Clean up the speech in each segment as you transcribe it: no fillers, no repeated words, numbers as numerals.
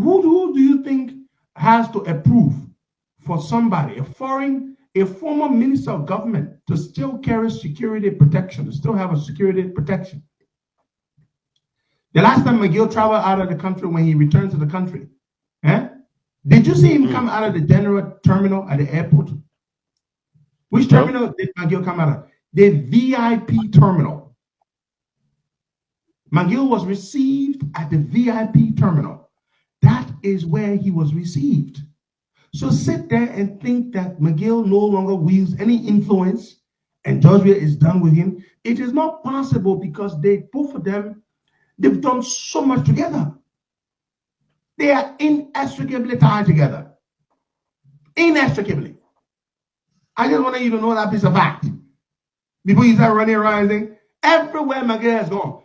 who do you think has to approve for somebody, a former minister of government, to still carry security protection, to still have a security protection? The last time McGill traveled out of the country, when he returned to the country, did you see him come out of the general terminal at the airport? Which terminal did McGill come out of? The VIP terminal. McGill was received at the VIP terminal. That is where he was received. So sit there and think that McGill no longer wields any influence and Georgia is done with him. It is not possible, because both of them, they've done so much together. They are inextricably tied together. Inextricably. I just want you to know that piece of fact. Before you start running around saying, everywhere McGill has gone,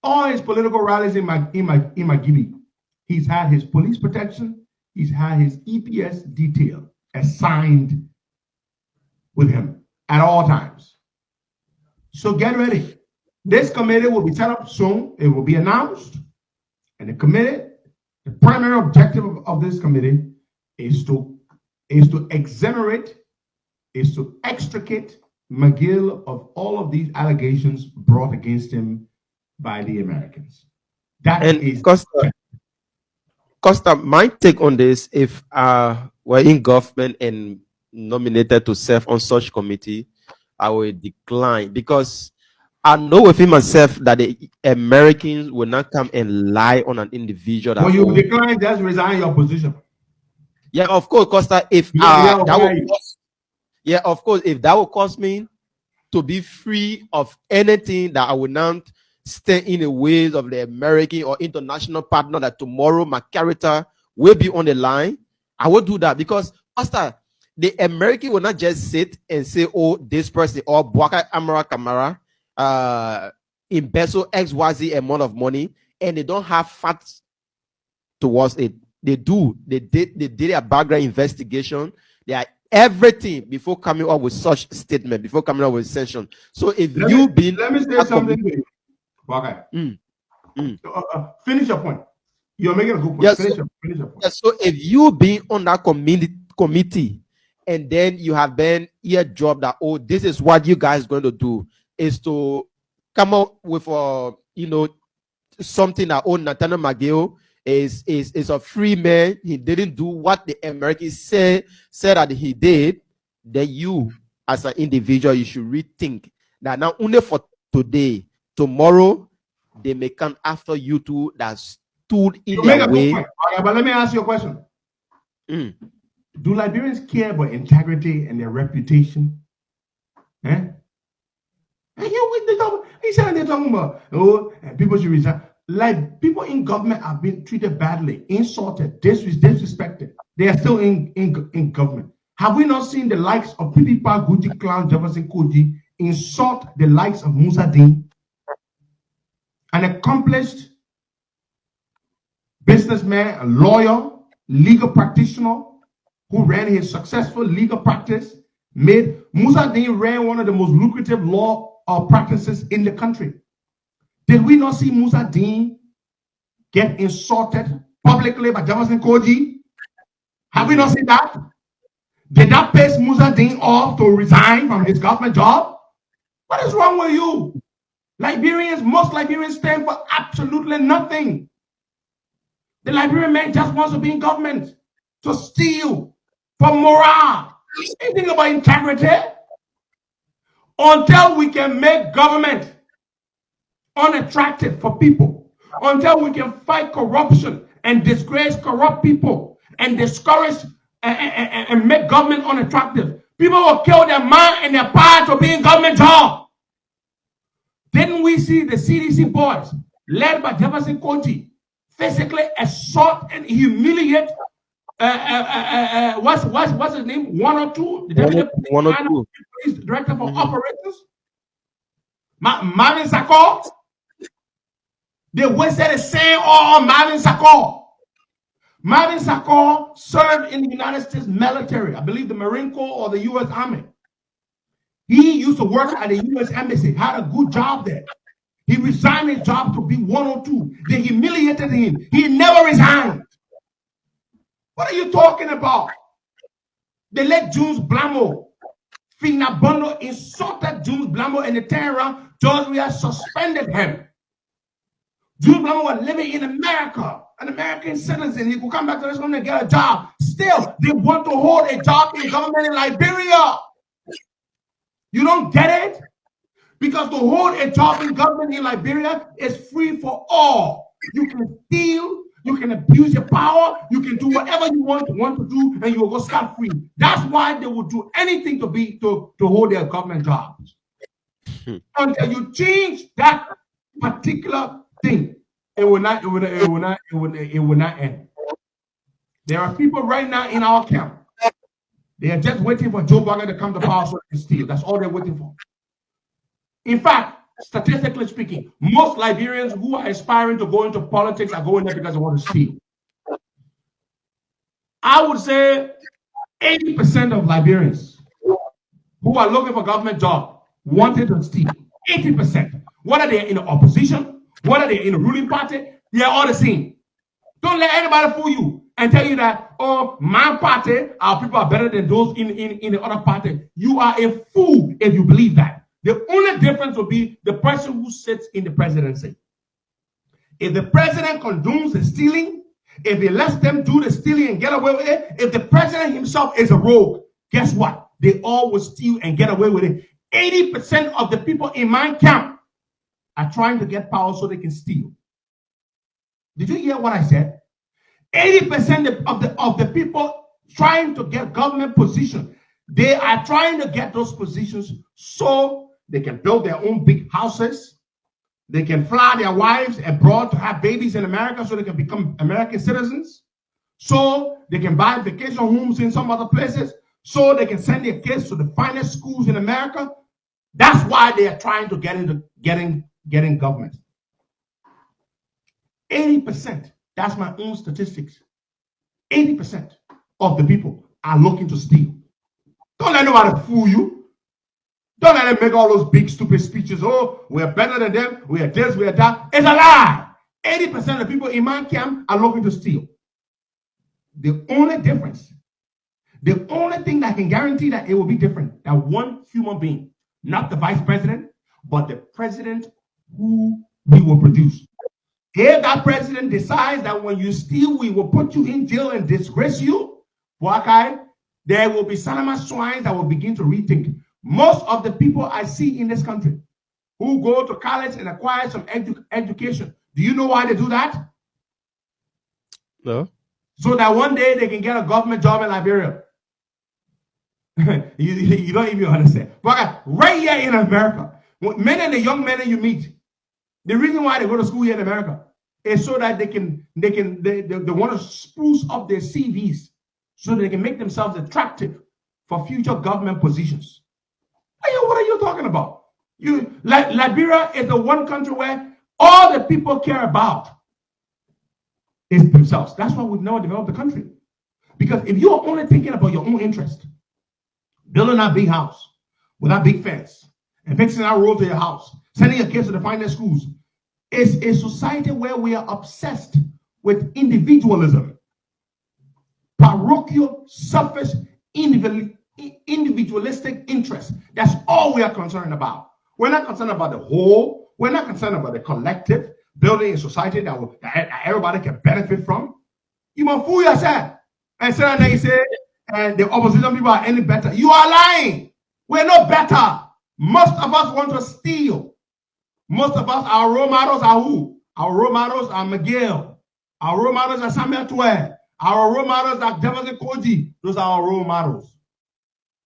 all his political rallies in Magidi, he's had his police protection, he's had his EPS detail assigned with him at all times. So get ready. This committee will be set up soon. It will be announced. And the primary objective of this committee is to exonerate, is to extricate McGill of all of these allegations brought against him by the Americans. Costa, my take on this, if we're in government and nominated to serve on such committee, I will decline, because I know within myself that the Americans will not come and lie on an individual. When you decline, just resign your position. Yeah, of course, Costa. If of course, if that will cause me to be free of anything that I will not stay in the ways of the American or international partner, that tomorrow my character will be on the line, I will do that. Because, Costa, the American will not just sit and say, oh, this person, or Boubacar Amara Kamara embezzle XYZ amount of money, and they don't have facts towards it. They do. They did a background investigation. They are everything before coming up with such statement, before coming up with sanction. So if let me say something to you. Okay. Finish your point. You're making a good point. Yes, finish your point. Yes, so if you being on that committee, and then you have been eardropped that, oh, this is what you guys are going to do, is to come up with something that, oh, Nathaniel McGill is a free man, he didn't do what the Americans said that he did, then you as an individual, you should rethink that. Now only for today, tomorrow they may come after you two that stood in their way. Okay, but let me ask you a question. Do Liberians care about integrity and their reputation? He said they're talking about, oh, people should resign. Like, people in government have been treated badly, insulted, disrespected. They are still in government. Have we not seen the likes of Pipipa Guji Clown Jefferson Koji insult the likes of Musa Dean, an accomplished businessman, a lawyer, legal practitioner who ran his successful legal practice? Musa Dean ran one of the most lucrative law practices in the country. Did we not see Musa Dean get insulted publicly by Jefferson Koji? Have we not seen that? Did that piss Musa Dean off to resign from his government job? What is wrong with you? Most Liberians stand for absolutely nothing. The Liberian man just wants to be in government, to steal, for morale. Anything about integrity? Until we can make government unattractive for people, until we can fight corruption and disgrace corrupt people and discourage and make government unattractive, people will kill their mind and their power to be in government job. Didn't we see the CDC boys led by Jefferson Koji physically assault and humiliate what's his name? 102, the deputy police director for operations, Marvin Sakor. They wasted the same all on Marvin Sakor. Marvin Sakor served in the United States military, I believe the Marine Corps or the U.S. Army. He used to work at the U.S. Embassy, had a good job there. He resigned his job to be 102. They humiliated him. He never resigned. What are you talking about? They let Jules Blamo, Fina Bono insulted Jules Blamo, and the turned around, George Weah suspended him. Jules Blamo was living in America, an American citizen. He could come back to this country and get a job. Still, they want to hold a job in government in Liberia. You don't get it? Because to hold a job in government in Liberia is free for all. You can steal, you can abuse your power, you can do whatever you want to do, and you will go scot-free. That's why they will do anything to hold their government jobs. Until you change that particular thing, it will not end. There are people right now in our camp. They are just waiting for Joe Biden to come to power so they can steal. That's all they're waiting for. In fact, statistically speaking, most Liberians who are aspiring to go into politics are going there because they want to steal. I would say 80% of Liberians who are looking for government job wanted to steal. 80%. Whether they're in the opposition, whether they're in the ruling party, they're all the same. Don't let anybody fool you and tell you that, oh, my party, our people are better than those in the other party. You are a fool if you believe that. The only difference will be the person who sits in the presidency. If the president condones the stealing, if he lets them do the stealing and get away with it, if the president himself is a rogue, guess what? They all will steal and get away with it. 80% of the people in my camp are trying to get power so they can steal. Did you hear what I said? 80% of the people trying to get government position, they are trying to get those positions so they can build their own big houses. They can fly their wives abroad to have babies in America so they can become American citizens. So they can buy vacation homes in some other places. So they can send their kids to the finest schools in America. That's why they are trying to get into getting government. 80%, that's my own statistics. 80% of the people are looking to steal. Don't let nobody fool you. Don't let them make all those big, stupid speeches. Oh, we're better than them. We are this, we are that. It's a lie. 80% of people in my camp are looking to steal. The only difference, the only thing that can guarantee that it will be different, that one human being, not the vice president, but the president who we will produce. If that president decides that when you steal, we will put you in jail and disgrace you, okay, there will be Sanama swines that will begin to rethink. Most of the people I see in this country who go to college and acquire some education, do you know why they do that? No. So that one day they can get a government job in Liberia. you don't even understand. But right here in America, many of the young men that you meet, the reason why they go to school here in America is so that they want to spruce up their CVs so they can make themselves attractive for future government positions. What are you talking about? Liberia is the one country where all the people care about is themselves. That's why we've never developed the country. Because if you're only thinking about your own interest, building that big house with that big fence and fixing that road to your house, sending your kids to the finest schools, it's a society where we are obsessed with individualism, parochial, selfish, individualistic interest. That's all we are concerned about. We're not concerned about the whole. We're not concerned about the collective, building a society that everybody can benefit from. You must fool yourself and say that you say the opposition people are any better. You are lying. We're not better. Most of us want to steal. Most of us, our role models are who? Our role models are Miguel. Our role models are Samuel Twe. Our role models are Jefferson Koji. Those are our role models.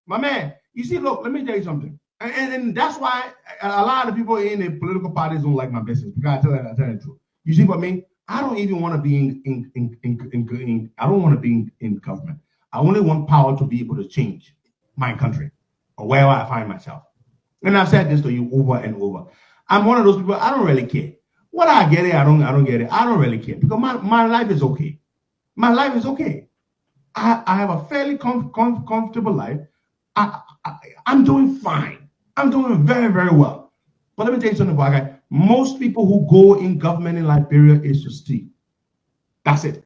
My man, you see, look, let me tell you something. And that's why a lot of people in the political parties don't like my business. Because I tell you the truth. You see what I mean? I don't even want to be I don't want to be in government. I only want power to be able to change my country or wherever I find myself. And I've said this to you over and over. I'm one of those people, I don't really care. Whether I get it, I don't get it. I don't really care because my life is okay. My life is okay. I have a fairly comfortable life. I'm doing fine. I'm doing very, very well. But let me tell you something, Boy. Most people who go in government in Liberia is to steal. That's it.